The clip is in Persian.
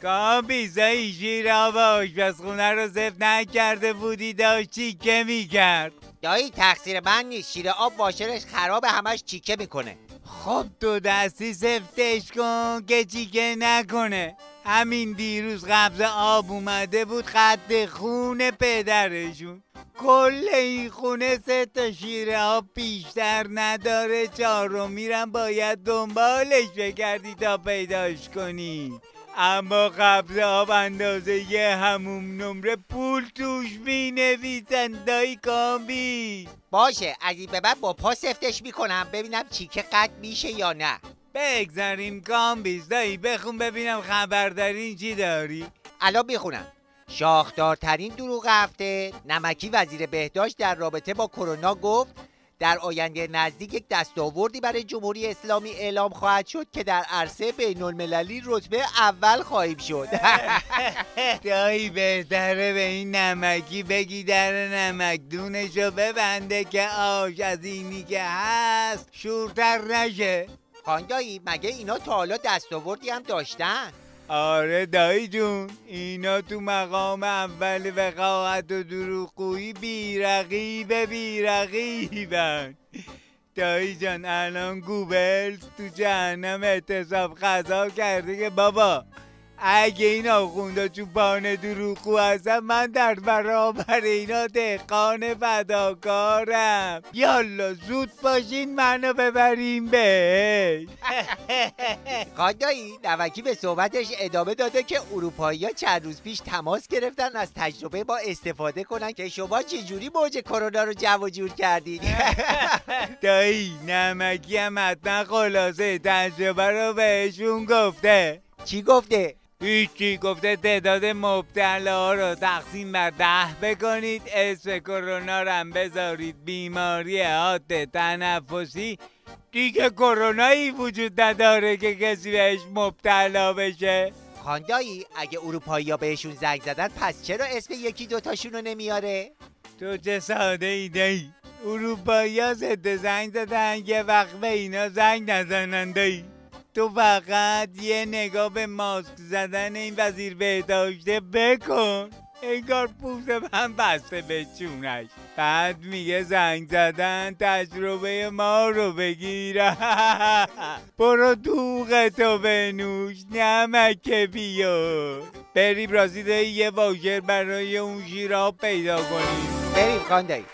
کامبیزایی شیر با آشپزخونه رو زفت نکرده بودی داشت چیکه میکرد. دایی تقصیر من نیست، شیر آب واشرش خرابه همش چیکه میکنه. خب تو دستی زفتش کن که چیکه نکنه. همین دیروز قبض آب اومده بود خط خون پدرشون. کل این خونه 3 تا شیر آب بیشتر نداره، 4 میرم باید دنبالش بگردی تا پیداش کنی. اما قبض آب اندازه یه هموم نمره پول توش می نویسن دایی کامبی. باشه از این به بعد با پا سفتش میکنم ببینم چیکه قد میشه یا نه. بگذاریم کامبیز دایی بخون ببینم خبردارین چی داری. الان میخونم. شاخدارترین دروغ هفته، نمکی وزیر بهداشت در رابطه با کرونا گفت در آینده نزدیک یک دستاوردی برای جمهوری اسلامی اعلام خواهد شد که در عرصه بین المللی رتبه اول خواهیم شد. دایی بهتره به این نمکی بگی در نمک دونشو ببنده که آش از اینی که هست شورتر نشه. خاندایی مگه اینا تا حالا دستاوردی هم داشتن؟ آره دایی جون، اینا تو مقام اول وقاحت و دروغگویی بیرقیبن. دایی جان الان گوبلز تو جهنم اعتصاب غذا کرده که بابا اگه این آخوندا چوپان دروغگو هستن من در برابر اینا دهقان فداکارم. یالا زود باشین منو ببریم بهش. خاندایی نمکی به صحبتش ادامه داده که اروپایی‌ها چند روز پیش تماس گرفتن از تجربه با استفاده کنن که شما چجوری موج کرونا رو جمع جور کردید. دایی نمکی هم حتما خلاصه تجربه رو بهشون گفته. چی گفته؟ هیچی، گفته تعداد مبتلا رو تقسیم بر 10 بکنید، اسم کرونا رو هم بذارید بیماری حاد تنفسی، دیگه کرونایی وجود نداره که کسی بهش مبتلا بشه. خاندایی اگه اروپایی‌ها بهشون زنگ زدن پس چرا اسم 1-2 تاشون رو نمیاره؟ تو چه ساده ایده‌ای، اروپایی‌ها ضد زنگ زدن یه وقت به اینا زنگ نزنن دایی. تو فقط یه نگاه به ماسک زدن این وزیر بهداشته بکن، انگار پوست من بسته به چونش. بعد میگه زنگ زدن تجربه ما رو بگیر. برو دوغ تو بنوش نمک بیار. بریم راستی یه واژر برای اون شیراب پیدا کنیم. بریم خاندایی.